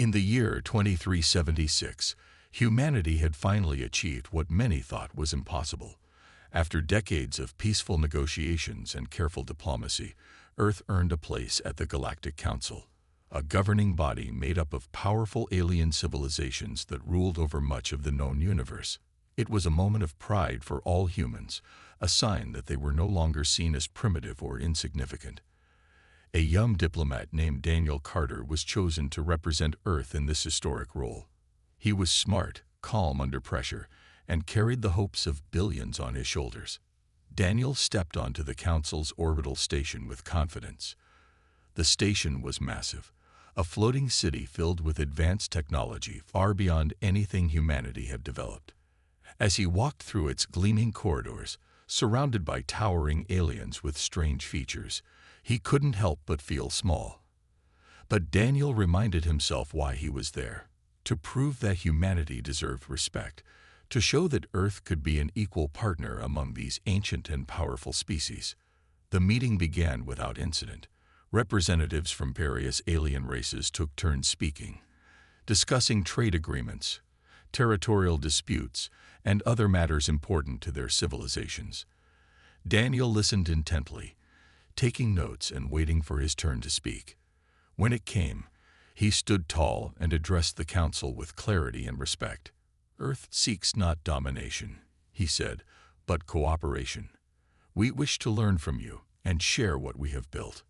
In the year 2376, humanity had finally achieved what many thought was impossible. After decades of peaceful negotiations and careful diplomacy, Earth earned a place at the Galactic Council, a governing body made up of powerful alien civilizations that ruled over much of the known universe. It was a moment of pride for all humans, a sign that they were no longer seen as primitive or insignificant. A young diplomat named Daniel Carter was chosen to represent Earth in this historic role. He was smart, calm under pressure, and carried the hopes of billions on his shoulders. Daniel stepped onto the Council's orbital station with confidence. The station was massive, a floating city filled with advanced technology far beyond anything humanity had developed. As he walked through its gleaming corridors, surrounded by towering aliens with strange features, he couldn't help but feel small. But Daniel reminded himself why he was there: to prove that humanity deserved respect, to show that Earth could be an equal partner among these ancient and powerful species. The meeting began without incident. Representatives from various alien races took turns speaking, discussing trade agreements, territorial disputes, and other matters important to their civilizations. Daniel listened intently, taking notes and waiting for his turn to speak. When it came, he stood tall and addressed the council with clarity and respect. "Earth seeks not domination," he said, "but cooperation. We wish to learn from you and share what we have built."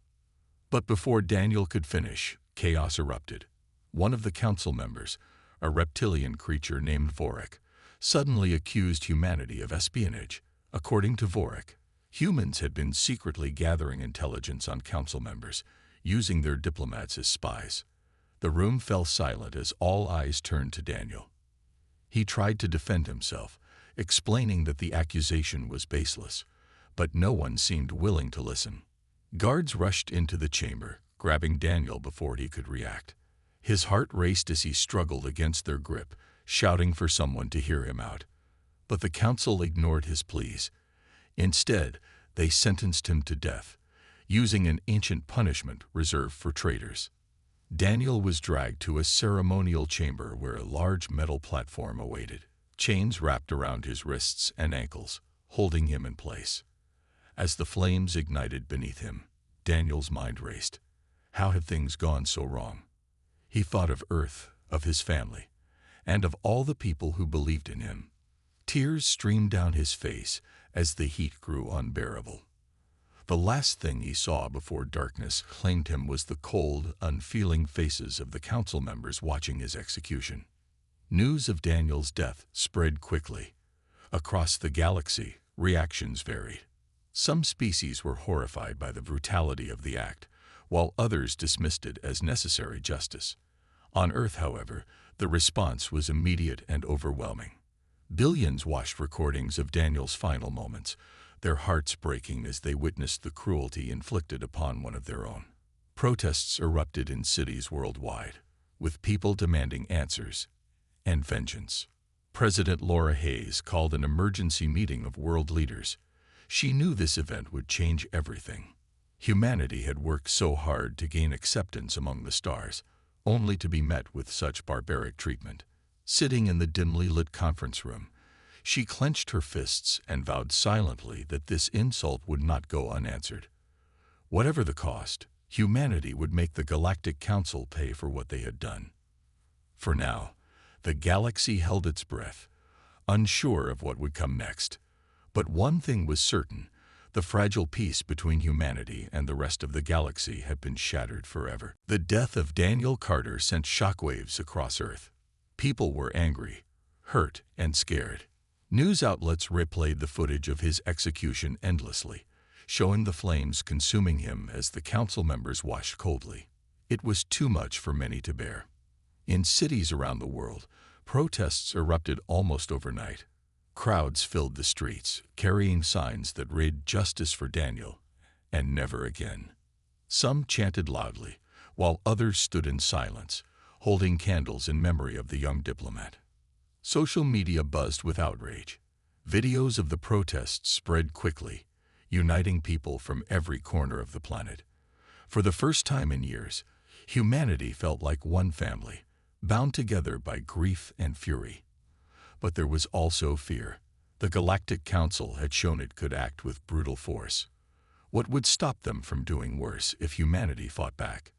But before Daniel could finish, chaos erupted. One of the council members, a reptilian creature named Vorik, suddenly accused humanity of espionage. According to Vorik, humans had been secretly gathering intelligence on council members, using their diplomats as spies. The room fell silent as all eyes turned to Daniel. He tried to defend himself, explaining that the accusation was baseless, but no one seemed willing to listen. Guards rushed into the chamber, grabbing Daniel before he could react. His heart raced as he struggled against their grip, shouting for someone to hear him out. But the council ignored his pleas. Instead, they sentenced him to death, using an ancient punishment reserved for traitors. Daniel was dragged to a ceremonial chamber where a large metal platform awaited, chains wrapped around his wrists and ankles, holding him in place. As the flames ignited beneath him, Daniel's mind raced. How had things gone so wrong? He thought of Earth, of his family, and of all the people who believed in him. Tears streamed down his face as the heat grew unbearable. The last thing he saw before darkness claimed him was the cold, unfeeling faces of the council members watching his execution. News of Daniel's death spread quickly. Across the galaxy, reactions varied. Some species were horrified by the brutality of the act, while others dismissed it as necessary justice. On Earth, however, the response was immediate and overwhelming. Billions watched recordings of Daniel's final moments, their hearts breaking as they witnessed the cruelty inflicted upon one of their own. Protests erupted in cities worldwide, with people demanding answers and vengeance. President Laura Hayes called an emergency meeting of world leaders. She knew this event would change everything. Humanity had worked so hard to gain acceptance among the stars, only to be met with such barbaric treatment. Sitting in the dimly lit conference room, she clenched her fists and vowed silently that this insult would not go unanswered. Whatever the cost, humanity would make the Galactic Council pay for what they had done. For now, the galaxy held its breath, unsure of what would come next. But one thing was certain: the fragile peace between humanity and the rest of the galaxy had been shattered forever. The death of Daniel Carter sent shockwaves across Earth. People were angry, hurt, and scared. News outlets replayed the footage of his execution endlessly, showing the flames consuming him as the council members watched coldly. It was too much for many to bear. In cities around the world, protests erupted almost overnight. Crowds filled the streets, carrying signs that read "Justice for Daniel" and "Never again." Some chanted loudly, while others stood in silence, holding candles in memory of the young diplomat. Social media buzzed with outrage. Videos of the protests spread quickly, uniting people from every corner of the planet. For the first time in years, humanity felt like one family, bound together by grief and fury. But there was also fear. The Galactic Council had shown it could act with brutal force. What would stop them from doing worse if humanity fought back?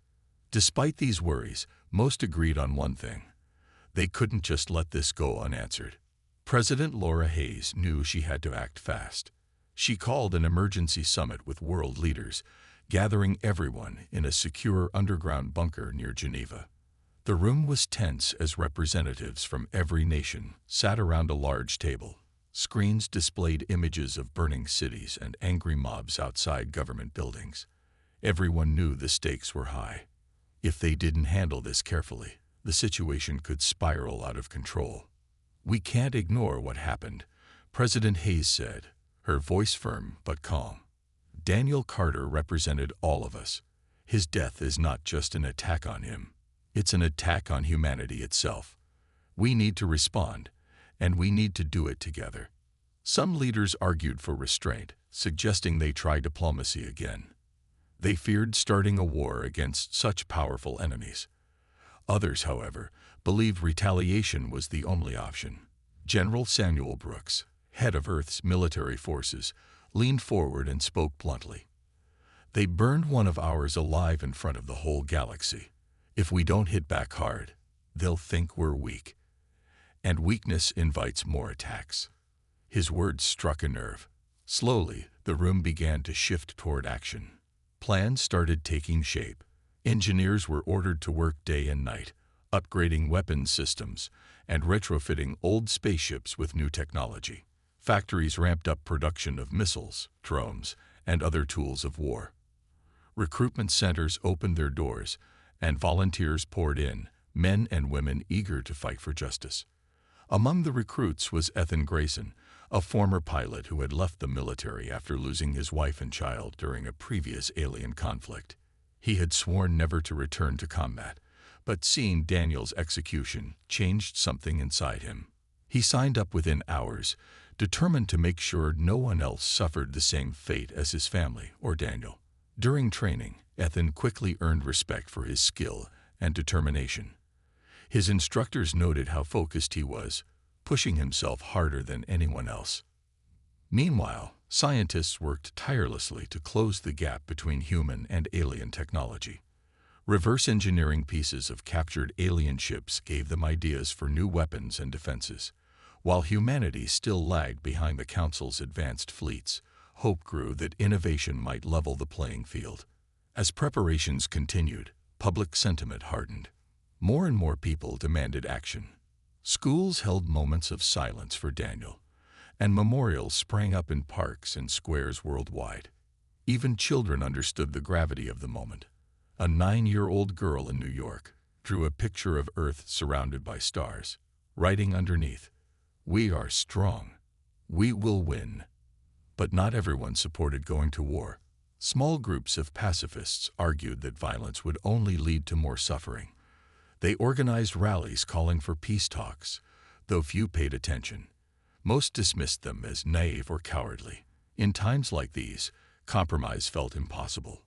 Despite these worries, most agreed on one thing. They couldn't just let this go unanswered. President Laura Hayes knew she had to act fast. She called an emergency summit with world leaders, gathering everyone in a secure underground bunker near Geneva. The room was tense as representatives from every nation sat around a large table. Screens displayed images of burning cities and angry mobs outside government buildings. Everyone knew the stakes were high. If they didn't handle this carefully, the situation could spiral out of control. "We can't ignore what happened," President Hayes said, her voice firm but calm. "Daniel Carter represented all of us. His death is not just an attack on him. It's an attack on humanity itself. We need to respond, and we need to do it together." Some leaders argued for restraint, suggesting they try diplomacy again. They feared starting a war against such powerful enemies. Others, however, believed retaliation was the only option. General Samuel Brooks, head of Earth's military forces, leaned forward and spoke bluntly. "They burned one of ours alive in front of the whole galaxy. If we don't hit back hard, they'll think we're weak. And weakness invites more attacks." His words struck a nerve. Slowly, the room began to shift toward action. Plans started taking shape. Engineers were ordered to work day and night, upgrading weapons systems and retrofitting old spaceships with new technology. Factories ramped up production of missiles, drones, and other tools of war. Recruitment centers opened their doors, and volunteers poured in, men and women eager to fight for justice. Among the recruits was Ethan Grayson, a former pilot who had left the military after losing his wife and child during a previous alien conflict. He had sworn never to return to combat, but seeing Daniel's execution changed something inside him. He signed up within hours, determined to make sure no one else suffered the same fate as his family or Daniel. During training, Ethan quickly earned respect for his skill and determination. His instructors noted how focused he was, pushing himself harder than anyone else. Meanwhile, scientists worked tirelessly to close the gap between human and alien technology. Reverse engineering pieces of captured alien ships gave them ideas for new weapons and defenses. While humanity still lagged behind the Council's advanced fleets, hope grew that innovation might level the playing field. As preparations continued, public sentiment hardened. More and more people demanded action. Schools held moments of silence for Daniel, and memorials sprang up in parks and squares worldwide. Even children understood the gravity of the moment. A 9-year-old girl in New York drew a picture of Earth surrounded by stars, writing underneath, "We are strong. We will win." But not everyone supported going to war. Small groups of pacifists argued that violence would only lead to more suffering. They organized rallies calling for peace talks, though few paid attention. Most dismissed them as naive or cowardly. In times like these, compromise felt impossible.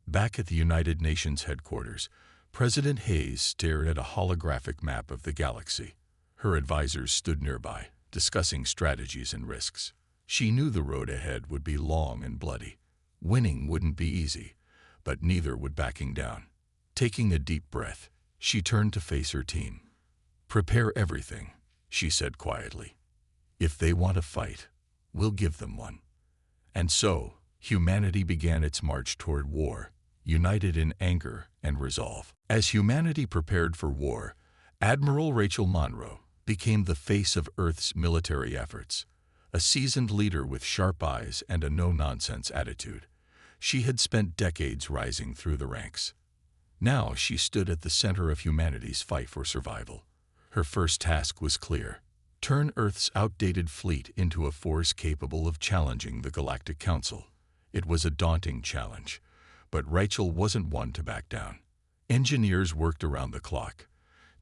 Back at the United Nations headquarters, President Hayes stared at a holographic map of the galaxy. Her advisors stood nearby, discussing strategies and risks. She knew the road ahead would be long and bloody. Winning wouldn't be easy, but neither would backing down. Taking a deep breath, she turned to face her team. "Prepare everything," she said quietly. "If they want a fight, we'll give them one." And so, humanity began its march toward war, united in anger and resolve. As humanity prepared for war, Admiral Rachel Monroe became the face of Earth's military efforts. A seasoned leader with sharp eyes and a no-nonsense attitude, she had spent decades rising through the ranks. Now she stood at the center of humanity's fight for survival. Her first task was clear: turn Earth's outdated fleet into a force capable of challenging the Galactic Council. It was a daunting challenge, but Rachel wasn't one to back down. Engineers worked around the clock,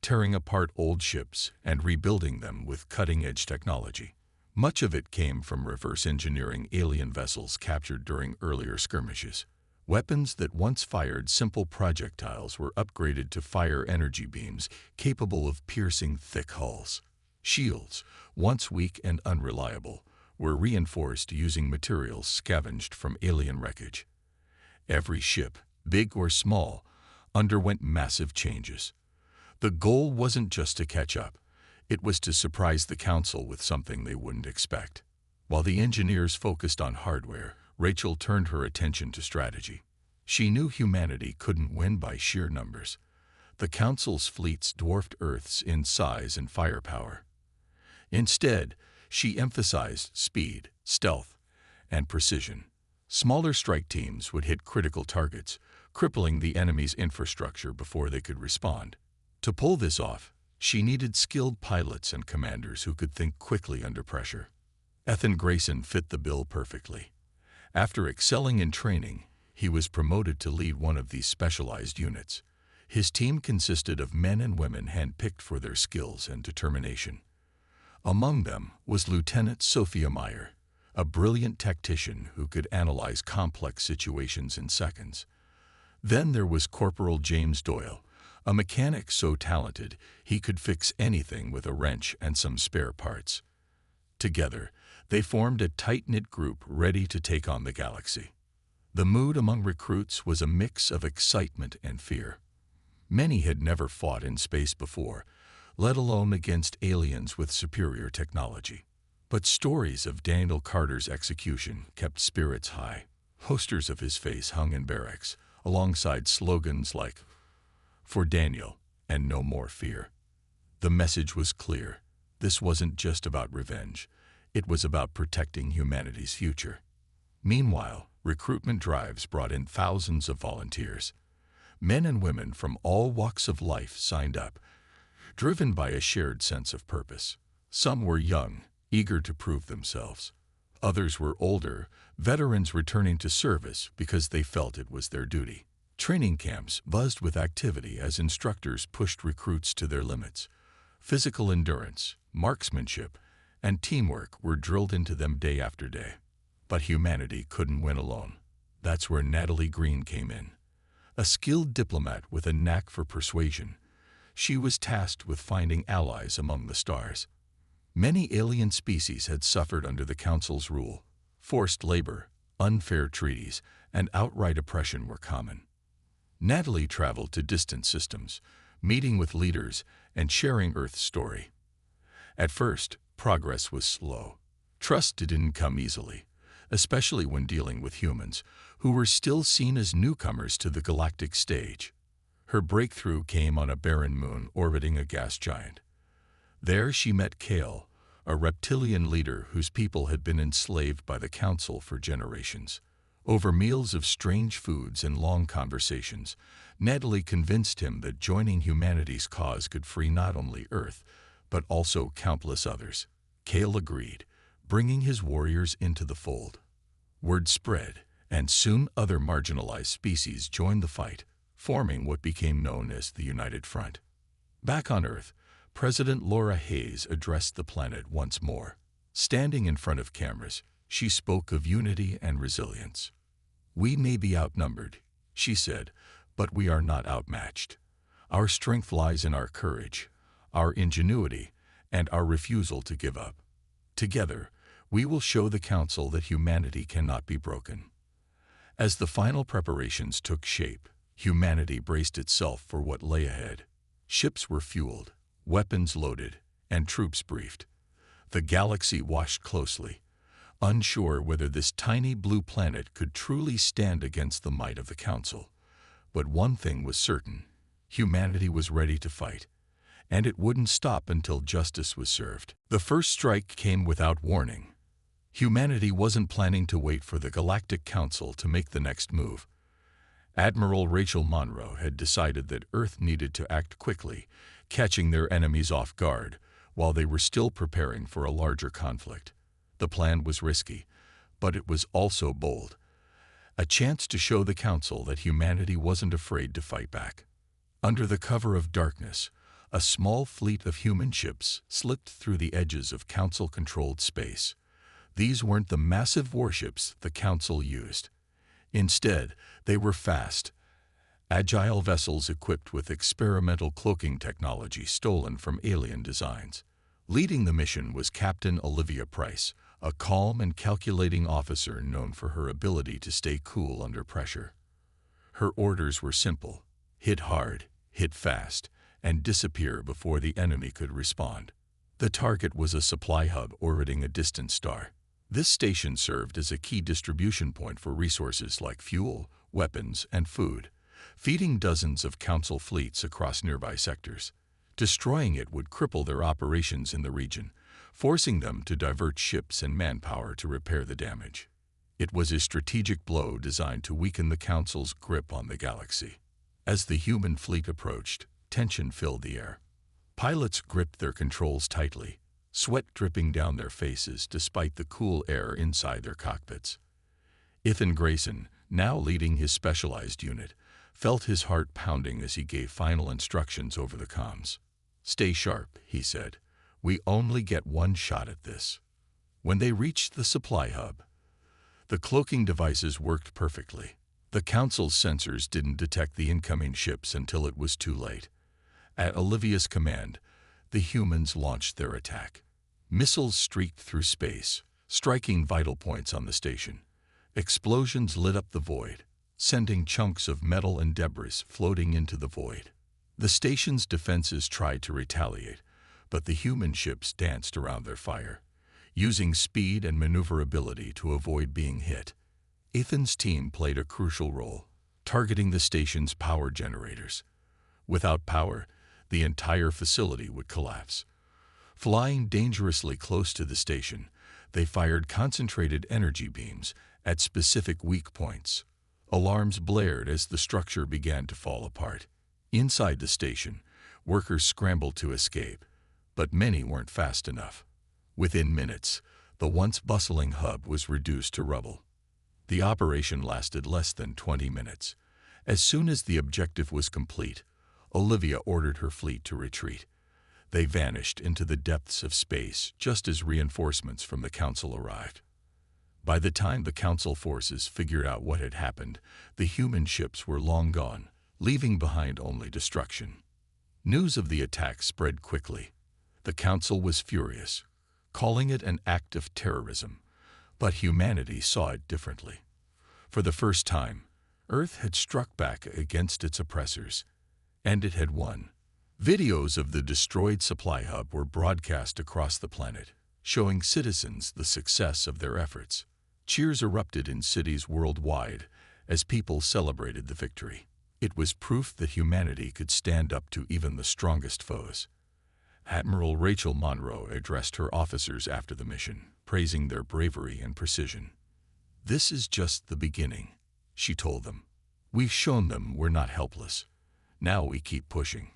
tearing apart old ships and rebuilding them with cutting-edge technology. Much of it came from reverse engineering alien vessels captured during earlier skirmishes. Weapons that once fired simple projectiles were upgraded to fire energy beams capable of piercing thick hulls. Shields, once weak and unreliable, were reinforced using materials scavenged from alien wreckage. Every ship, big or small, underwent massive changes. The goal wasn't just to catch up, it was to surprise the Council with something they wouldn't expect. While the engineers focused on hardware, Rachel turned her attention to strategy. She knew humanity couldn't win by sheer numbers. The Council's fleets dwarfed Earth's in size and firepower. Instead, she emphasized speed, stealth, and precision. Smaller strike teams would hit critical targets, crippling the enemy's infrastructure before they could respond. To pull this off, she needed skilled pilots and commanders who could think quickly under pressure. Ethan Grayson fit the bill perfectly. After excelling in training, he was promoted to lead one of these specialized units. His team consisted of men and women handpicked for their skills and determination. Among them was Lieutenant Sophia Meyer, a brilliant tactician who could analyze complex situations in seconds. Then there was Corporal James Doyle, a mechanic so talented he could fix anything with a wrench and some spare parts. Together, they formed a tight-knit group ready to take on the galaxy. The mood among recruits was a mix of excitement and fear. Many had never fought in space before, let alone against aliens with superior technology. But stories of Daniel Carter's execution kept spirits high. Posters of his face hung in barracks, alongside slogans like, "For Daniel, and no more fear." The message was clear. This wasn't just about revenge. It was about protecting humanity's future. Meanwhile, recruitment drives brought in thousands of volunteers. Men and women from all walks of life signed up, driven by a shared sense of purpose. Some were young, eager to prove themselves. Others were older, veterans returning to service because they felt it was their duty. Training camps buzzed with activity as instructors pushed recruits to their limits. Physical endurance, marksmanship, and teamwork were drilled into them day after day. But humanity couldn't win alone. That's where Natalie Green came in. A skilled diplomat with a knack for persuasion, she was tasked with finding allies among the stars. Many alien species had suffered under the Council's rule. Forced labor, unfair treaties, and outright oppression were common. Natalie traveled to distant systems, meeting with leaders and sharing Earth's story. At first, progress was slow. Trust didn't come easily, especially when dealing with humans, who were still seen as newcomers to the galactic stage. Her breakthrough came on a barren moon orbiting a gas giant. There she met Kale, a reptilian leader whose people had been enslaved by the Council for generations. Over meals of strange foods and long conversations, Natalie convinced him that joining humanity's cause could free not only Earth, but also countless others. Kale agreed, bringing his warriors into the fold. Word spread, and soon other marginalized species joined the fight, forming what became known as the United Front. Back on Earth, President Laura Hayes addressed the planet once more. Standing in front of cameras, she spoke of unity and resilience. "We may be outnumbered," she said, "but we are not outmatched. Our strength lies in our courage, our ingenuity, and our refusal to give up. Together, we will show the Council that humanity cannot be broken." As the final preparations took shape, humanity braced itself for what lay ahead. Ships were fueled, weapons loaded, and troops briefed. The galaxy watched closely, unsure whether this tiny blue planet could truly stand against the might of the Council. But one thing was certain: humanity was ready to fight, and it wouldn't stop until justice was served. The first strike came without warning. Humanity wasn't planning to wait for the Galactic Council to make the next move. Admiral Rachel Monroe had decided that Earth needed to act quickly, catching their enemies off guard while they were still preparing for a larger conflict. The plan was risky, but it was also bold. A chance to show the Council that humanity wasn't afraid to fight back. Under the cover of darkness, a small fleet of human ships slipped through the edges of Council-controlled space. These weren't the massive warships the Council used. Instead, they were fast, agile vessels equipped with experimental cloaking technology stolen from alien designs. Leading the mission was Captain Olivia Price, a calm and calculating officer known for her ability to stay cool under pressure. Her orders were simple: hit hard, hit fast, and disappear before the enemy could respond. The target was a supply hub orbiting a distant star. This station served as a key distribution point for resources like fuel, weapons, and food, feeding dozens of Council fleets across nearby sectors. Destroying it would cripple their operations in the region, forcing them to divert ships and manpower to repair the damage. It was a strategic blow designed to weaken the Council's grip on the galaxy. As the human fleet approached, tension filled the air. Pilots gripped their controls tightly, sweat dripping down their faces despite the cool air inside their cockpits. Ethan Grayson, now leading his specialized unit, felt his heart pounding as he gave final instructions over the comms. "Stay sharp," he said. "We only get one shot at this." When they reached the supply hub, the cloaking devices worked perfectly. The Council's sensors didn't detect the incoming ships until it was too late. At Olivia's command, the humans launched their attack. Missiles streaked through space, striking vital points on the station. Explosions lit up the void, sending chunks of metal and debris floating into the void. The station's defenses tried to retaliate, but the human ships danced around their fire, using speed and maneuverability to avoid being hit. Ethan's team played a crucial role, targeting the station's power generators. Without power, the entire facility would collapse. Flying dangerously close to the station, they fired concentrated energy beams at specific weak points. Alarms blared as the structure began to fall apart. Inside the station, workers scrambled to escape, but many weren't fast enough. Within minutes, the once bustling hub was reduced to rubble. The operation lasted less than 20 minutes. As soon as the objective was complete, Olivia ordered her fleet to retreat. They vanished into the depths of space just as reinforcements from the Council arrived. By the time the Council forces figured out what had happened, the human ships were long gone, leaving behind only destruction. News of the attack spread quickly. The Council was furious, calling it an act of terrorism, but humanity saw it differently. For the first time, Earth had struck back against its oppressors, and it had won. Videos of the destroyed supply hub were broadcast across the planet, showing citizens the success of their efforts. Cheers erupted in cities worldwide as people celebrated the victory. It was proof that humanity could stand up to even the strongest foes. Admiral Rachel Monroe addressed her officers after the mission, praising their bravery and precision. "This is just the beginning," she told them. "We've shown them we're not helpless. Now we keep pushing."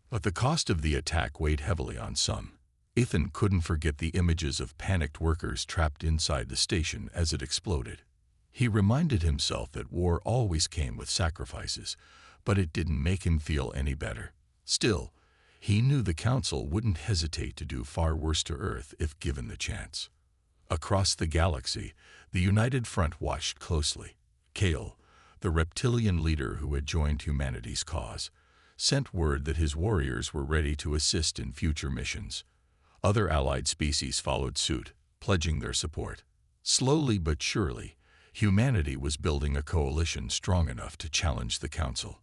But the cost of the attack weighed heavily on some. Ethan couldn't forget the images of panicked workers trapped inside the station as it exploded. He reminded himself that war always came with sacrifices, but it didn't make him feel any better. Still, he knew the Council wouldn't hesitate to do far worse to Earth if given the chance. Across the galaxy, the United Front watched closely. Kale, the reptilian leader who had joined humanity's cause, sent word that his warriors were ready to assist in future missions. Other allied species followed suit, pledging their support. Slowly but surely, humanity was building a coalition strong enough to challenge the Council.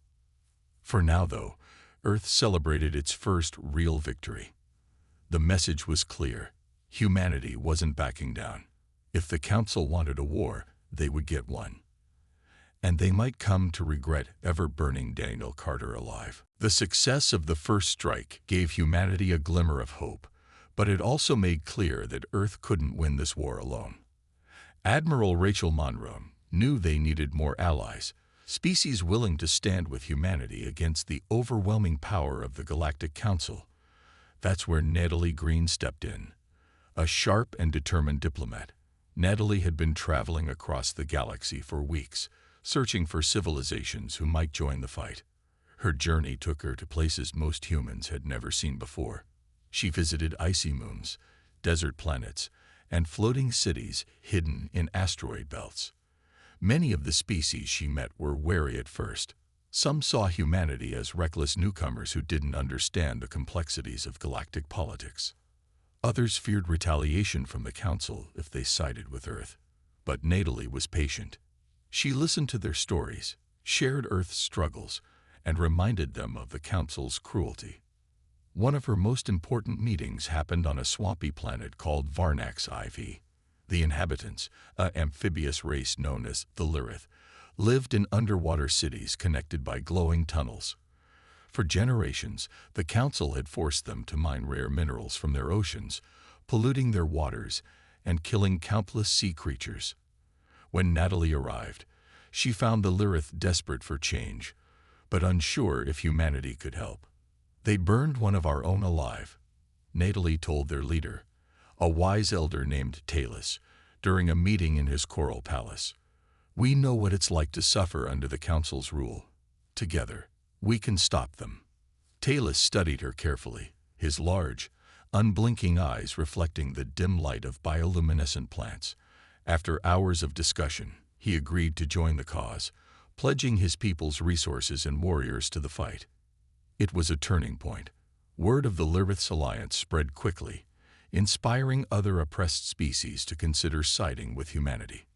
For now, though, Earth celebrated its first real victory. The message was clear: humanity wasn't backing down. If the Council wanted a war, they would get one. And they might come to regret ever burning Daniel Carter alive. The success of the first strike gave humanity a glimmer of hope, but it also made clear that Earth couldn't win this war alone. Admiral Rachel Monroe knew they needed more allies, species willing to stand with humanity against the overwhelming power of the Galactic Council. That's where Natalie Green stepped in. A sharp and determined diplomat, Natalie had been traveling across the galaxy for weeks, searching for civilizations who might join the fight. Her journey took her to places most humans had never seen before. She visited icy moons, desert planets, and floating cities hidden in asteroid belts. Many of the species she met were wary at first. Some saw humanity as reckless newcomers who didn't understand the complexities of galactic politics. Others feared retaliation from the Council if they sided with Earth. But Natalie was patient. She listened to their stories, shared Earth's struggles, and reminded them of the Council's cruelty. One of her most important meetings happened on a swampy planet called Varnax IV. The inhabitants, an amphibious race known as the Lyrith, lived in underwater cities connected by glowing tunnels. For generations, the Council had forced them to mine rare minerals from their oceans, polluting their waters and killing countless sea creatures. When Natalie arrived, she found the Lyrith desperate for change, but unsure if humanity could help. "They burned one of our own alive," Natalie told their leader, a wise elder named Talus, during a meeting in his coral palace. "We know what it's like to suffer under the Council's rule. Together, we can stop them." Talus studied her carefully, his large, unblinking eyes reflecting the dim light of bioluminescent plants. After hours of discussion, he agreed to join the cause, pledging his people's resources and warriors to the fight. It was a turning point. Word of the Lyrith's alliance spread quickly, inspiring other oppressed species to consider siding with humanity.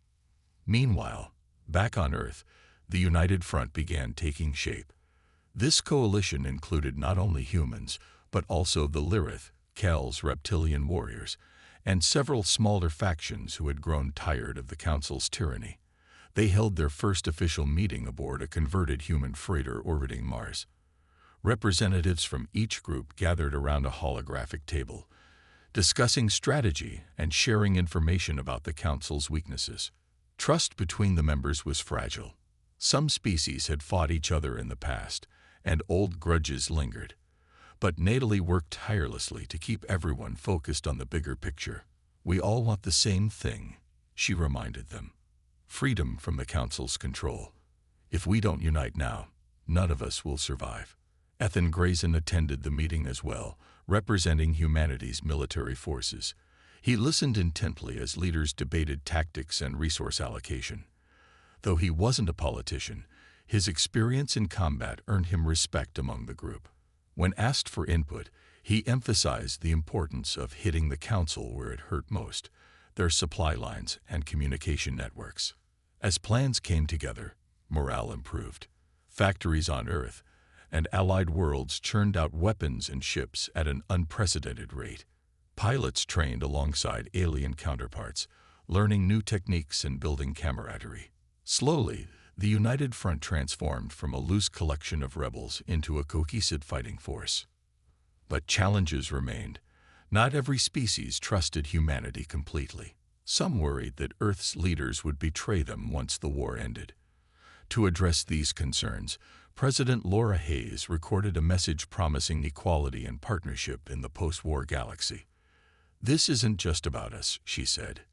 Meanwhile, back on Earth, the United Front began taking shape. This coalition included not only humans, but also the Lyrith, Kel's reptilian warriors, and several smaller factions who had grown tired of the Council's tyranny. They held their first official meeting aboard a converted human freighter orbiting Mars. Representatives from each group gathered around a holographic table, discussing strategy and sharing information about the Council's weaknesses. Trust between the members was fragile. Some species had fought each other in the past, and old grudges lingered. But Natalie worked tirelessly to keep everyone focused on the bigger picture. "We all want the same thing," she reminded them. "Freedom from the Council's control. If we don't unite now, none of us will survive." Ethan Grayson attended the meeting as well, representing humanity's military forces. He listened intently as leaders debated tactics and resource allocation. Though he wasn't a politician, his experience in combat earned him respect among the group. When asked for input, he emphasized the importance of hitting the Council where it hurt most, their supply lines and communication networks. As plans came together, morale improved. Factories on Earth and allied worlds churned out weapons and ships at an unprecedented rate. Pilots trained alongside alien counterparts, learning new techniques and building camaraderie. Slowly, the United Front transformed from a loose collection of rebels into a cohesive fighting force. But challenges remained. Not every species trusted humanity completely. Some worried that Earth's leaders would betray them once the war ended. To address these concerns, President Laura Hayes recorded a message promising equality and partnership in the post-war galaxy. "This isn't just about us," she said.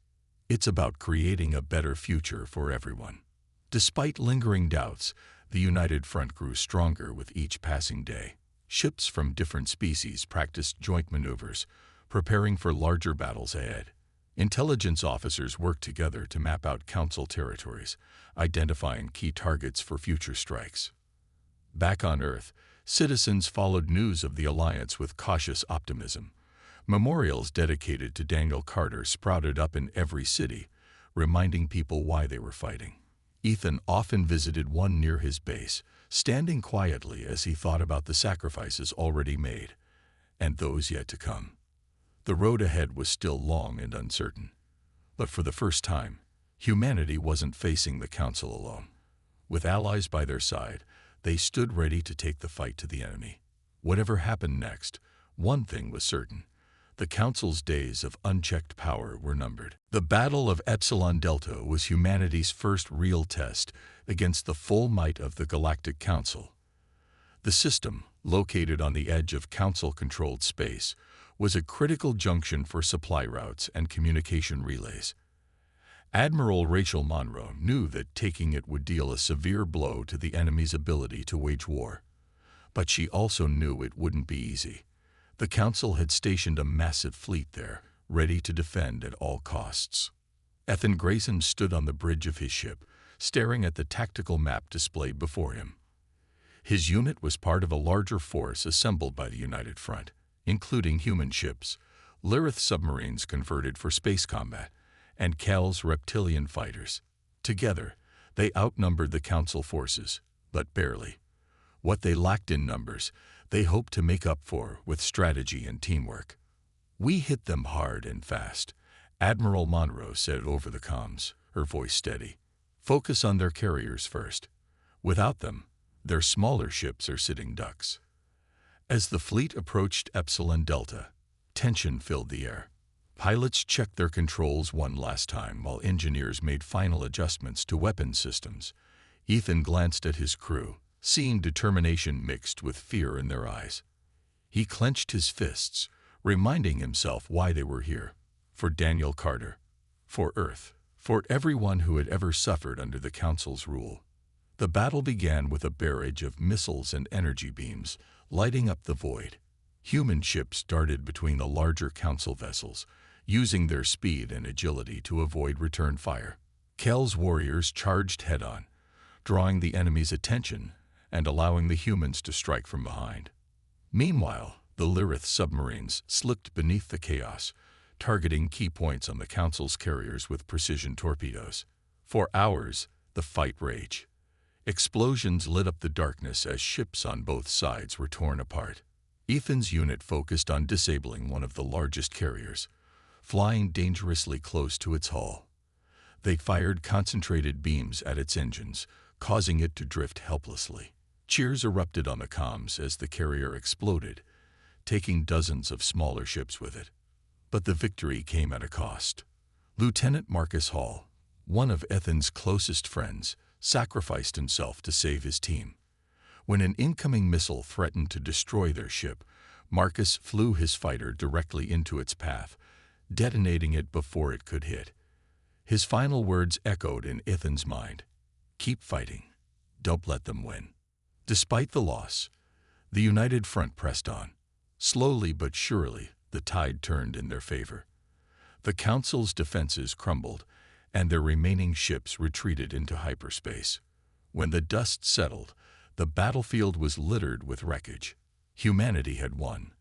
"It's about creating a better future for everyone." Despite lingering doubts, the United Front grew stronger with each passing day. Ships from different species practiced joint maneuvers, preparing for larger battles ahead. Intelligence officers worked together to map out Council territories, identifying key targets for future strikes. Back on Earth, citizens followed news of the alliance with cautious optimism. Memorials dedicated to Daniel Carter sprouted up in every city, reminding people why they were fighting. Ethan often visited one near his base, standing quietly as he thought about the sacrifices already made, and those yet to come. The road ahead was still long and uncertain. But for the first time, humanity wasn't facing the Council alone. With allies by their side, they stood ready to take the fight to the enemy. Whatever happened next, one thing was certain. The Council's days of unchecked power were numbered. The Battle of Epsilon Delta was humanity's first real test against the full might of the Galactic Council. The system, located on the edge of Council-controlled space, was a critical junction for supply routes and communication relays. Admiral Rachel Monroe knew that taking it would deal a severe blow to the enemy's ability to wage war. But she also knew it wouldn't be easy. The Council had stationed a massive fleet there, ready to defend at all costs. Ethan Grayson stood on the bridge of his ship, staring at the tactical map displayed before him. His unit was part of a larger force assembled by the United Front, including human ships, Lyrith submarines converted for space combat, and Cal's reptilian fighters. Together, they outnumbered the Council forces, but barely. What they lacked in numbers, they hoped to make up for with strategy and teamwork. "We hit them hard and fast," Admiral Monroe said over the comms, her voice steady. "Focus on their carriers first. Without them, their smaller ships are sitting ducks." As the fleet approached Epsilon Delta, tension filled the air. Pilots checked their controls one last time while engineers made final adjustments to weapon systems. Ethan glanced at his crew, seeing determination mixed with fear in their eyes. He clenched his fists, reminding himself why they were here. For Daniel Carter. For Earth. For everyone who had ever suffered under the Council's rule. The battle began with a barrage of missiles and energy beams, lighting up the void. Human ships darted between the larger Council vessels, using their speed and agility to avoid return fire. Cal's warriors charged head-on, drawing the enemy's attention and allowing the humans to strike from behind. Meanwhile, the Lyrith submarines slipped beneath the chaos, targeting key points on the Council's carriers with precision torpedoes. For hours, the fight raged. Explosions lit up the darkness as ships on both sides were torn apart. Ethan's unit focused on disabling one of the largest carriers, flying dangerously close to its hull. They fired concentrated beams at its engines, causing it to drift helplessly. Cheers erupted on the comms as the carrier exploded, taking dozens of smaller ships with it. But the victory came at a cost. Lieutenant Marcus Hall, one of Ethan's closest friends, sacrificed himself to save his team. When an incoming missile threatened to destroy their ship, Marcus flew his fighter directly into its path, detonating it before it could hit. His final words echoed in Ethan's mind. "Keep fighting. Don't let them win." Despite the loss, the United Front pressed on. Slowly but surely, the tide turned in their favor. The Council's defenses crumbled, and their remaining ships retreated into hyperspace. When the dust settled, the battlefield was littered with wreckage. Humanity had won,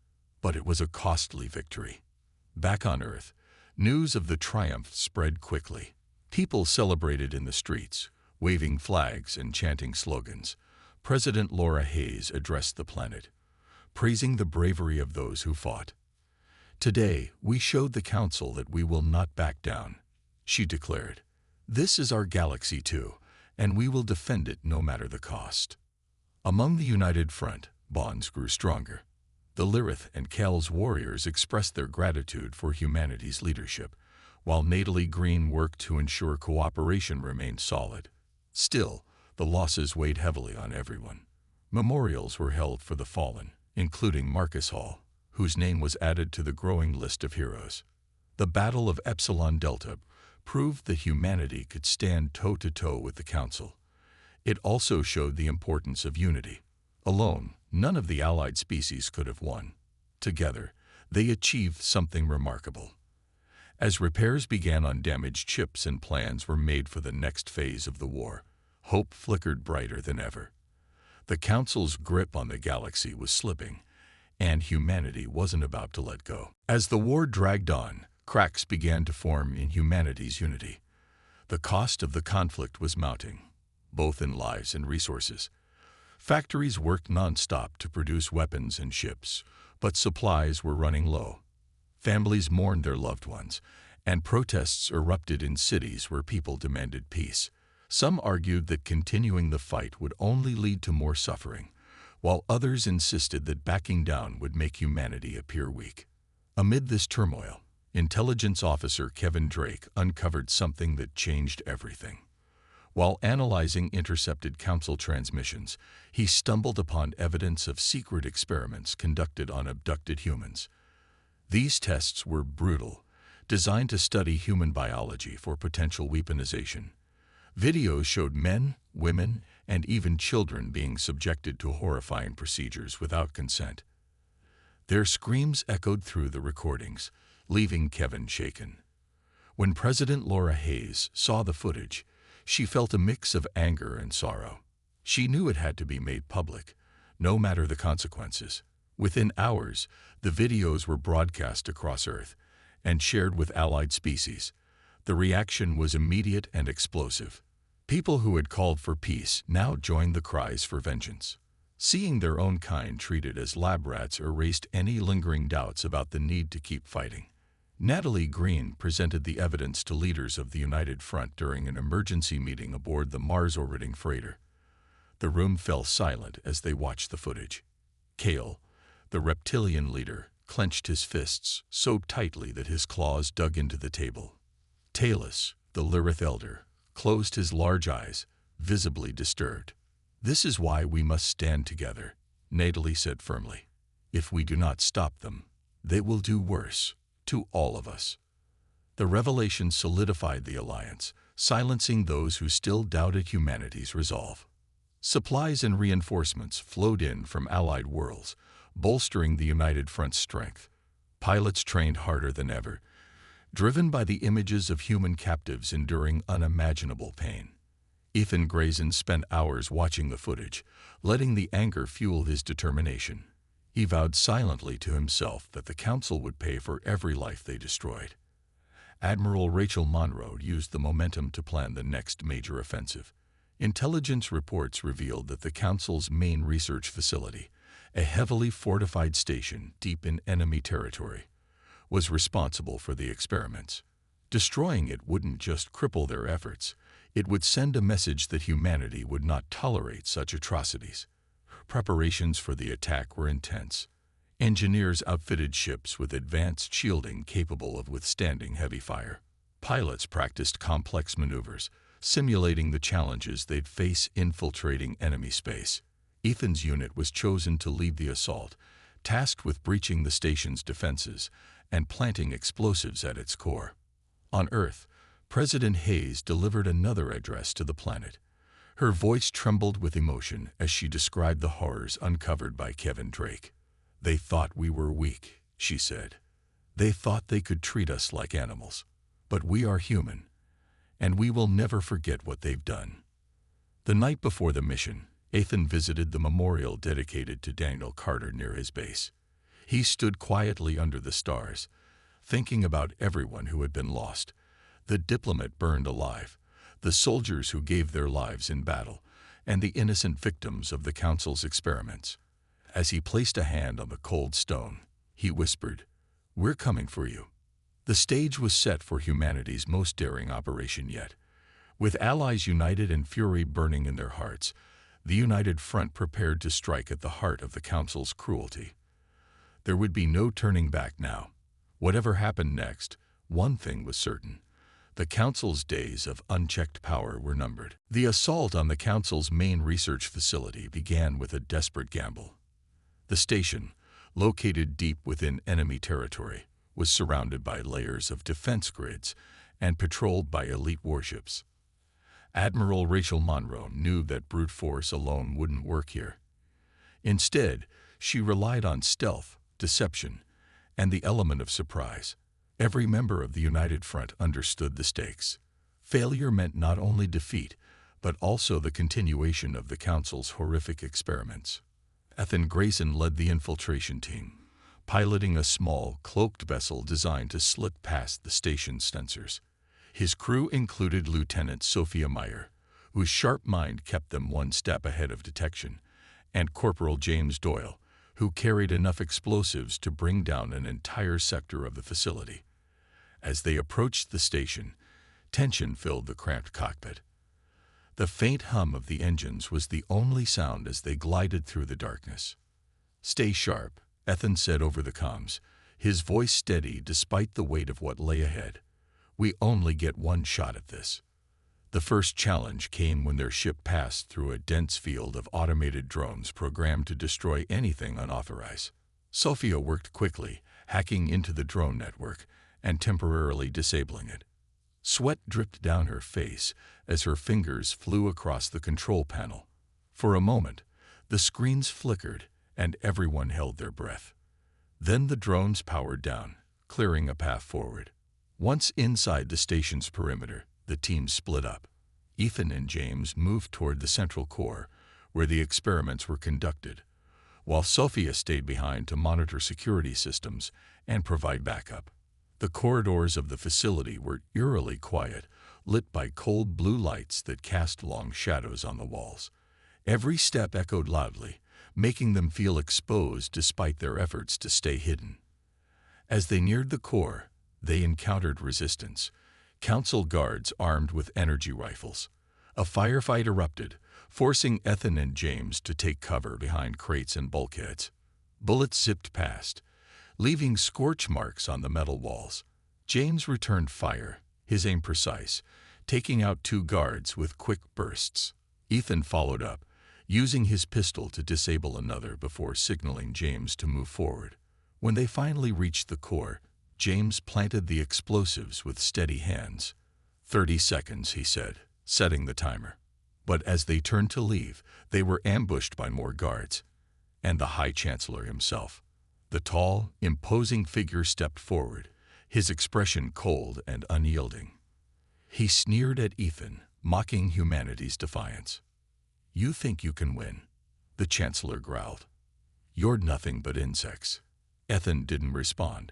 but it was a costly victory. Back on Earth, news of the triumph spread quickly. People celebrated in the streets, waving flags and chanting slogans. President Laura Hayes addressed the planet, praising the bravery of those who fought. "Today, we showed the Council that we will not back down," she declared. "This is our galaxy too, and we will defend it no matter the cost." Among the United Front, bonds grew stronger. The Lyrith and Cal's warriors expressed their gratitude for humanity's leadership, while Natalie Green worked to ensure cooperation remained solid. Still, the losses weighed heavily on everyone. Memorials were held for the fallen, including Marcus Hall, whose name was added to the growing list of heroes. The Battle of Epsilon Delta proved that humanity could stand toe-to-toe with the Council. It also showed the importance of unity. Alone, none of the allied species could have won. Together, they achieved something remarkable. As repairs began on damaged ships and plans were made for the next phase of the war, hope flickered brighter than ever. The Council's grip on the galaxy was slipping, and humanity wasn't about to let go. As the war dragged on, cracks began to form in humanity's unity. The cost of the conflict was mounting, both in lives and resources. Factories worked non-stop to produce weapons and ships, but supplies were running low. Families mourned their loved ones, and protests erupted in cities where people demanded peace. Some argued that continuing the fight would only lead to more suffering, while others insisted that backing down would make humanity appear weak. Amid this turmoil, intelligence officer Kevin Drake uncovered something that changed everything. While analyzing intercepted Council transmissions, he stumbled upon evidence of secret experiments conducted on abducted humans. These tests were brutal, designed to study human biology for potential weaponization. Videos showed men, women, and even children being subjected to horrifying procedures without consent. Their screams echoed through the recordings, leaving Kevin shaken. When President Laura Hayes saw the footage, She felt a mix of anger and sorrow. She knew it had to be made public, no matter the consequences. Within hours, the videos were broadcast across Earth and shared with allied species. The reaction was immediate and explosive. People who had called for peace now joined the cries for vengeance. Seeing their own kind treated as lab rats erased any lingering doubts about the need to keep fighting. Natalie Green presented the evidence to leaders of the United Front during an emergency meeting aboard the Mars-orbiting freighter. The room fell silent as they watched the footage. Kale, the reptilian leader, clenched his fists so tightly that his claws dug into the table. Talus, the Lyrith elder, closed his large eyes, visibly disturbed. "This is why we must stand together," Natalie said firmly. "If we do not stop them, they will do worse to all of us." The revelation solidified the alliance, silencing those who still doubted humanity's resolve. Supplies and reinforcements flowed in from allied worlds, bolstering the United Front's strength. Pilots trained harder than ever, driven by the images of human captives enduring unimaginable pain. Ethan Grayson spent hours watching the footage, letting the anger fuel his determination. He vowed silently to himself that the Council would pay for every life they destroyed. Admiral Rachel Monroe used the momentum to plan the next major offensive. Intelligence reports revealed that the Council's main research facility, a heavily fortified station deep in enemy territory, was responsible for the experiments. Destroying it wouldn't just cripple their efforts, it would send a message that humanity would not tolerate such atrocities. Preparations for the attack were intense. Engineers outfitted ships with advanced shielding capable of withstanding heavy fire. Pilots practiced complex maneuvers, simulating the challenges they'd face infiltrating enemy space. Ethan's unit was chosen to lead the assault, tasked with breaching the station's defenses and planting explosives at its core. On Earth, President Hayes delivered another address to the planet. Her voice trembled with emotion as she described the horrors uncovered by Kevin Drake. "They thought we were weak," she said. "They thought they could treat us like animals. But we are human, and we will never forget what they've done." The night before the mission, Ethan visited the memorial dedicated to Daniel Carter near his base. He stood quietly under the stars, thinking about everyone who had been lost. The Diplomat burned alive, the soldiers who gave their lives in battle, and the innocent victims of the Council's experiments. As he placed a hand on the cold stone, he whispered, "We're coming for you." The stage was set for humanity's most daring operation yet. With allies united and fury burning in their hearts, the United Front prepared to strike at the heart of the Council's cruelty. There would be no turning back now. Whatever happened next, one thing was certain. The Council's days of unchecked power were numbered. The assault on the Council's main research facility began with a desperate gamble. The station, located deep within enemy territory, was surrounded by layers of defense grids and patrolled by elite warships. Admiral Rachel Monroe knew that brute force alone wouldn't work here. Instead, she relied on stealth, deception, and the element of surprise. Every member of the United Front understood the stakes. Failure meant not only defeat, but also the continuation of the Council's horrific experiments. Ethan Grayson led the infiltration team, piloting a small, cloaked vessel designed to slip past the station's sensors. His crew included Lieutenant Sophia Meyer, whose sharp mind kept them one step ahead of detection, and Corporal James Doyle, who carried enough explosives to bring down an entire sector of the facility. As they approached the station, tension filled the cramped cockpit. The faint hum of the engines was the only sound as they glided through the darkness. "Stay sharp," Ethan said over the comms, his voice steady despite the weight of what lay ahead. "We only get one shot at this." The first challenge came when their ship passed through a dense field of automated drones programmed to destroy anything unauthorized. Sophia worked quickly, hacking into the drone network and temporarily disabling it. Sweat dripped down her face as her fingers flew across the control panel. For a moment, the screens flickered and everyone held their breath. Then the drones powered down, clearing a path forward. Once inside the station's perimeter, the team split up. Ethan and James moved toward the central core, where the experiments were conducted, while Sophia stayed behind to monitor security systems and provide backup. The corridors of the facility were eerily quiet, lit by cold blue lights that cast long shadows on the walls. Every step echoed loudly, making them feel exposed despite their efforts to stay hidden. As they neared the core, they encountered resistance. Council guards armed with energy rifles. A firefight erupted, forcing Ethan and James to take cover behind crates and bulkheads. Bullets zipped past, leaving scorch marks on the metal walls. James returned fire, his aim precise, taking out 2 guards with quick bursts. Ethan followed up, using his pistol to disable another before signaling James to move forward. When they finally reached the core, James planted the explosives with steady hands. 30 seconds, he said, setting the timer. But as they turned to leave, they were ambushed by more guards, and the High Chancellor himself. The tall, imposing figure stepped forward, his expression cold and unyielding. He sneered at Ethan, mocking humanity's defiance. "You think you can win?" the Chancellor growled. "You're nothing but insects." Ethan didn't respond.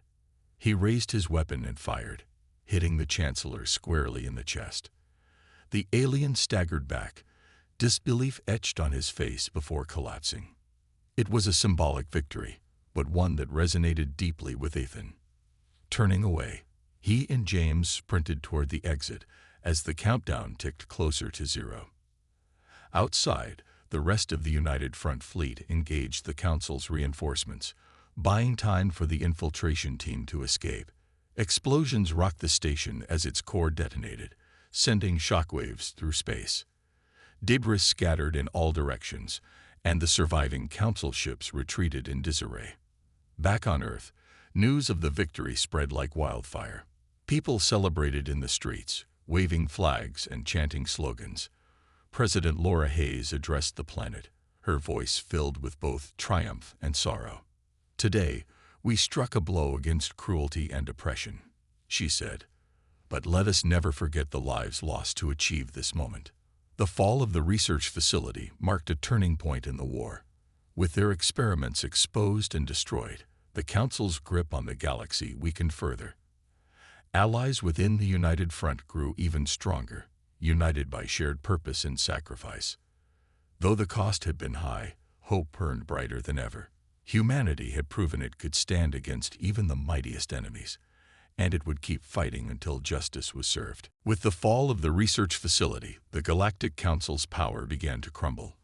He raised his weapon and fired, hitting the Chancellor squarely in the chest. The alien staggered back, disbelief etched on his face before collapsing. It was a symbolic victory, but one that resonated deeply with Ethan. Turning away, he and James sprinted toward the exit as the countdown ticked closer to 0. Outside, the rest of the United Front fleet engaged the Council's reinforcements, buying time for the infiltration team to escape. Explosions rocked the station as its core detonated, sending shockwaves through space. Debris scattered in all directions, and the surviving Council ships retreated in disarray. Back on Earth, news of the victory spread like wildfire. People celebrated in the streets, waving flags and chanting slogans. President Laura Hayes addressed the planet, her voice filled with both triumph and sorrow. "Today, we struck a blow against cruelty and oppression," she said. "But let us never forget the lives lost to achieve this moment." The fall of the research facility marked a turning point in the war. With their experiments exposed and destroyed, the Council's grip on the galaxy weakened further. Allies within the United Front grew even stronger, united by shared purpose and sacrifice. Though the cost had been high, hope burned brighter than ever. Humanity had proven it could stand against even the mightiest enemies, and it would keep fighting until justice was served. With the fall of the research facility, the Galactic Council's power began to crumble.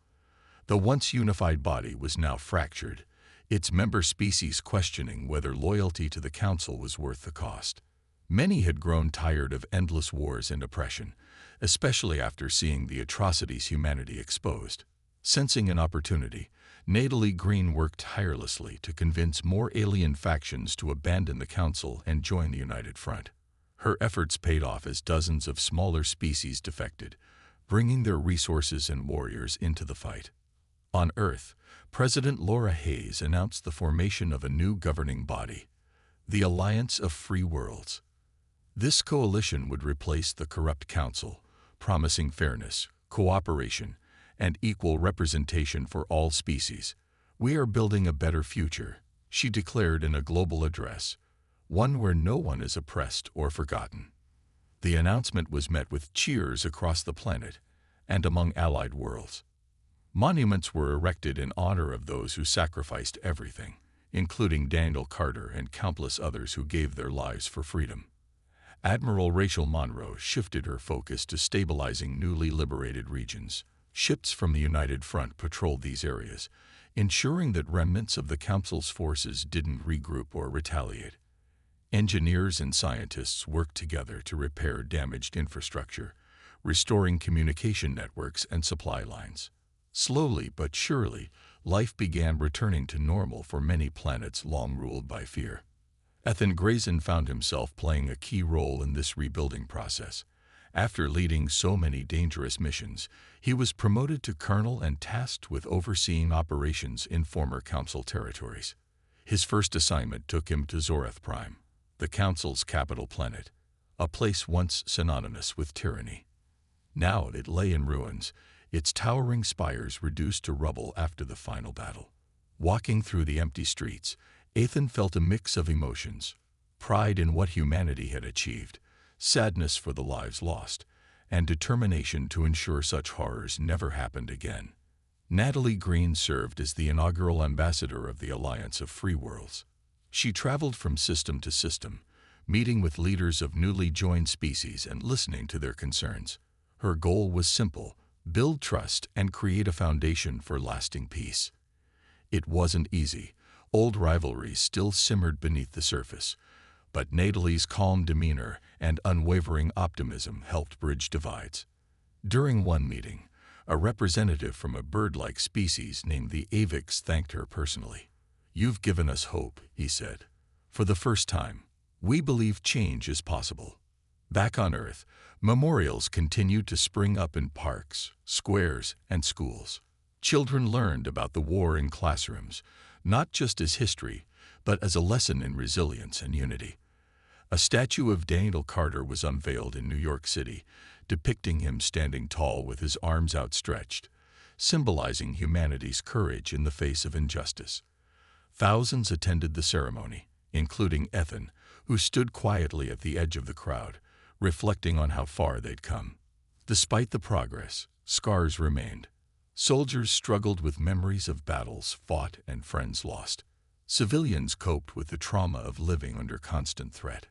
The once unified body was now fractured, its member species questioning whether loyalty to the Council was worth the cost. Many had grown tired of endless wars and oppression, especially after seeing the atrocities humanity exposed. Sensing an opportunity, Natalie Green worked tirelessly to convince more alien factions to abandon the Council and join the United Front. Her efforts paid off as dozens of smaller species defected, bringing their resources and warriors into the fight. On Earth, President Laura Hayes announced the formation of a new governing body, the Alliance of Free Worlds. This coalition would replace the corrupt Council, promising fairness, cooperation, and equal representation for all species. "We are building a better future," she declared in a global address, one where no one is oppressed or forgotten. The announcement was met with cheers across the planet and among allied worlds. Monuments were erected in honor of those who sacrificed everything, including Daniel Carter and countless others who gave their lives for freedom. Admiral Rachel Monroe shifted her focus to stabilizing newly liberated regions. Ships from the United Front patrolled these areas, ensuring that remnants of the Council's forces didn't regroup or retaliate. Engineers and scientists worked together to repair damaged infrastructure, restoring communication networks and supply lines. Slowly but surely, life began returning to normal for many planets long ruled by fear. Ethan Grayson found himself playing a key role in this rebuilding process. After leading so many dangerous missions, he was promoted to colonel and tasked with overseeing operations in former Council territories. His first assignment took him to Zorath Prime, the Council's capital planet, a place once synonymous with tyranny. Now it lay in ruins, its towering spires reduced to rubble after the final battle. Walking through the empty streets, Ethan felt a mix of emotions: pride in what humanity had achieved, sadness for the lives lost, and determination to ensure such horrors never happened again. Natalie Green served as the inaugural ambassador of the Alliance of Free Worlds. She traveled from system to system, meeting with leaders of newly joined species and listening to their concerns. Her goal was simple: build trust and create a foundation for lasting peace. It wasn't easy. Old rivalries still simmered beneath the surface, but Natalie's calm demeanor and unwavering optimism helped bridge divides. During one meeting, a representative from a bird-like species named the Avix thanked her personally. "You've given us hope," he said. "For the first time, we believe change is possible." Back on Earth, memorials continued to spring up in parks, squares, and schools. Children learned about the war in classrooms, not just as history, but as a lesson in resilience and unity. A statue of Daniel Carter was unveiled in New York City, depicting him standing tall with his arms outstretched, symbolizing humanity's courage in the face of injustice. Thousands attended the ceremony, including Ethan, who stood quietly at the edge of the crowd, reflecting on how far they'd come. Despite the progress, scars remained. Soldiers struggled with memories of battles fought and friends lost. Civilians coped with the trauma of living under constant threat.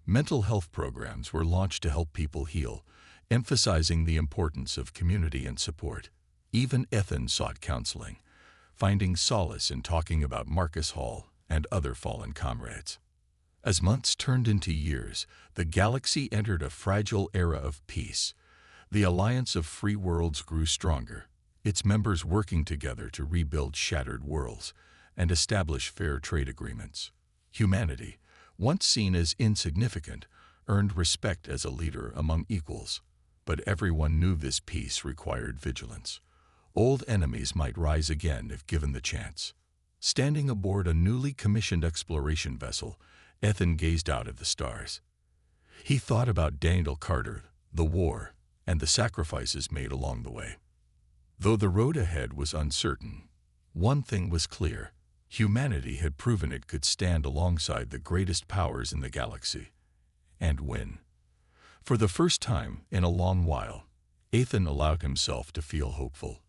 Mental health programs were launched to help people heal, emphasizing the importance of community and support. Even Ethan sought counseling, finding solace in talking about Marcus Hall and other fallen comrades. As months turned into years, the galaxy entered a fragile era of peace. The Alliance of Free Worlds grew stronger, its members working together to rebuild shattered worlds and establish fair trade agreements. Humanity, once seen as insignificant, earned respect as a leader among equals. But everyone knew this peace required vigilance. Old enemies might rise again if given the chance. Standing aboard a newly commissioned exploration vessel, Ethan gazed out at the stars. He thought about Daniel Carter, the war, and the sacrifices made along the way. Though the road ahead was uncertain, one thing was clear: humanity had proven it could stand alongside the greatest powers in the galaxy and win. For the first time in a long while, Ethan allowed himself to feel hopeful.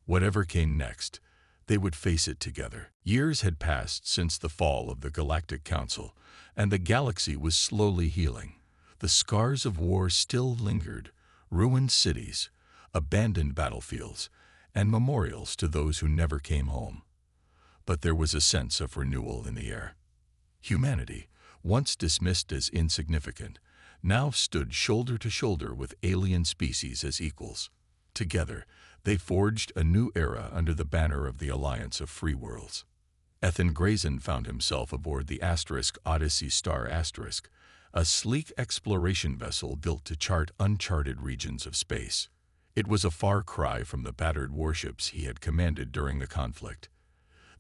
Whatever came next, they would face it together. Years had passed since the fall of the Galactic Council, and the galaxy was slowly healing. The scars of war still lingered: ruined cities, abandoned battlefields, and memorials to those who never came home. But there was a sense of renewal in the air. Humanity, once dismissed as insignificant, now stood shoulder to shoulder with alien species as equals. Together, they forged a new era under the banner of the Alliance of Free Worlds. Ethan Grayson found himself aboard the Odyssey Star Asterisk, a sleek exploration vessel built to chart uncharted regions of space. It was a far cry from the battered warships he had commanded during the conflict.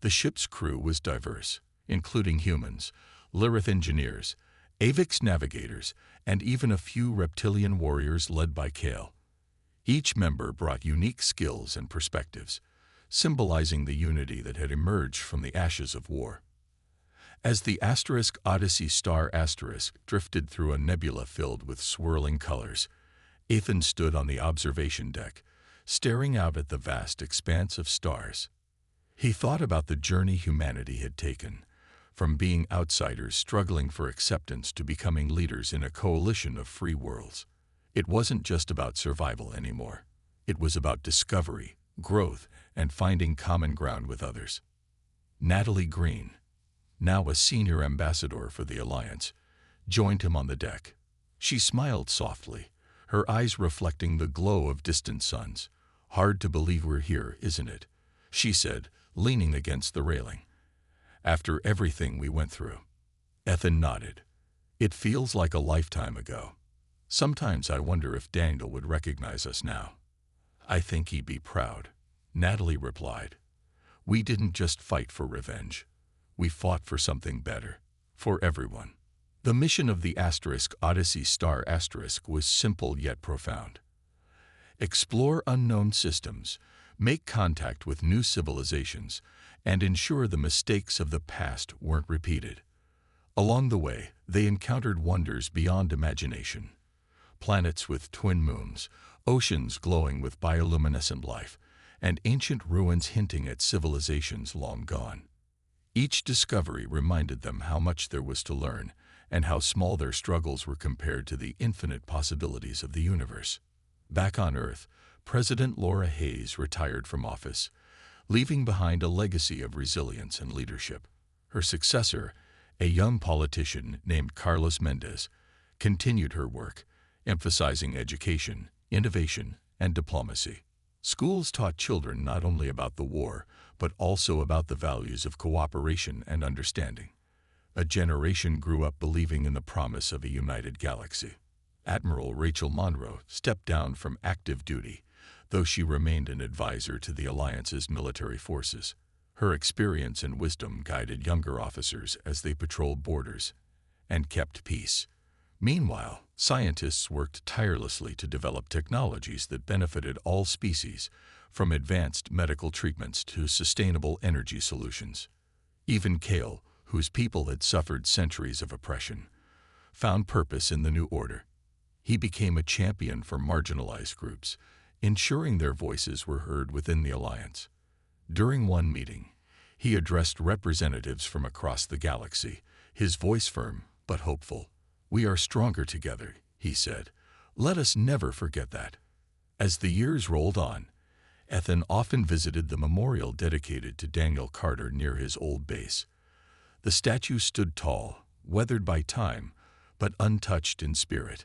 The ship's crew was diverse, including humans, Lyrith engineers, Avix navigators, and even a few reptilian warriors led by Kale. Each member brought unique skills and perspectives, symbolizing the unity that had emerged from the ashes of war. As the Odyssey Star Asterisk drifted through a nebula filled with swirling colors, Ethan stood on the observation deck, staring out at the vast expanse of stars. He thought about the journey humanity had taken, from being outsiders struggling for acceptance to becoming leaders in a coalition of free worlds. It wasn't just about survival anymore. It was about discovery, growth, and finding common ground with others. Natalie Green, now a senior ambassador for the Alliance, joined him on the deck. She smiled softly, her eyes reflecting the glow of distant suns. "Hard to believe we're here, isn't it?" she said, leaning against the railing. "After everything we went through." Ethan nodded. "It feels like a lifetime ago. Sometimes I wonder if Daniel would recognize us now." "I think he'd be proud," Natalie replied. "We didn't just fight for revenge. We fought for something better, for everyone." The mission of the Odyssey Star Asterisk was simple yet profound. explore unknown systems, make contact with new civilizations, and ensure the mistakes of the past weren't repeated. Along the way, they encountered wonders beyond imagination. Planets with twin moons, oceans glowing with bioluminescent life, and ancient ruins hinting at civilizations long gone. Each discovery reminded them how much there was to learn and how small their struggles were compared to the infinite possibilities of the universe. Back on Earth, President Laura Hayes retired from office, leaving behind a legacy of resilience and leadership. Her successor, a young politician named Carlos Mendez, continued her work, emphasizing education, innovation, and diplomacy. Schools taught children not only about the war, but also about the values of cooperation and understanding. A generation grew up believing in the promise of a united galaxy. Admiral Rachel Monroe stepped down from active duty, though she remained an advisor to the Alliance's military forces. Her experience and wisdom guided younger officers as they patrolled borders and kept peace. Meanwhile, scientists worked tirelessly to develop technologies that benefited all species, from advanced medical treatments to sustainable energy solutions. Even Kale, whose people had suffered centuries of oppression, found purpose in the new order. He became a champion for marginalized groups, ensuring their voices were heard within the Alliance. During one meeting, he addressed representatives from across the galaxy, his voice firm but hopeful. "We are stronger together," he said. "Let us never forget that." As the years rolled on, Ethan often visited the memorial dedicated to Daniel Carter near his old base. The statue stood tall, weathered by time, but untouched in spirit.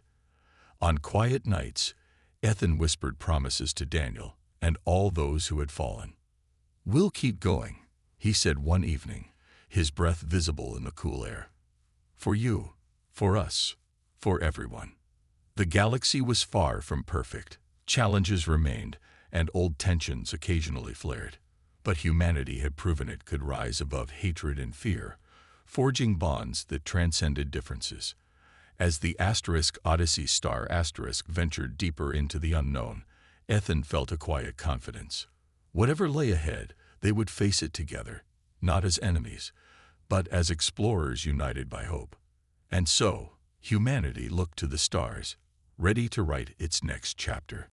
On quiet nights, Ethan whispered promises to Daniel and all those who had fallen. "We'll keep going," he said one evening, his breath visible in the cool air. "For you, for us, for everyone." The galaxy was far from perfect. Challenges remained, and old tensions occasionally flared. But humanity had proven it could rise above hatred and fear, forging bonds that transcended differences. As the Odyssey star ventured deeper into the unknown, Ethan felt a quiet confidence. Whatever lay ahead, they would face it together, not as enemies, but as explorers united by hope. And so, humanity looked to the stars, ready to write its next chapter.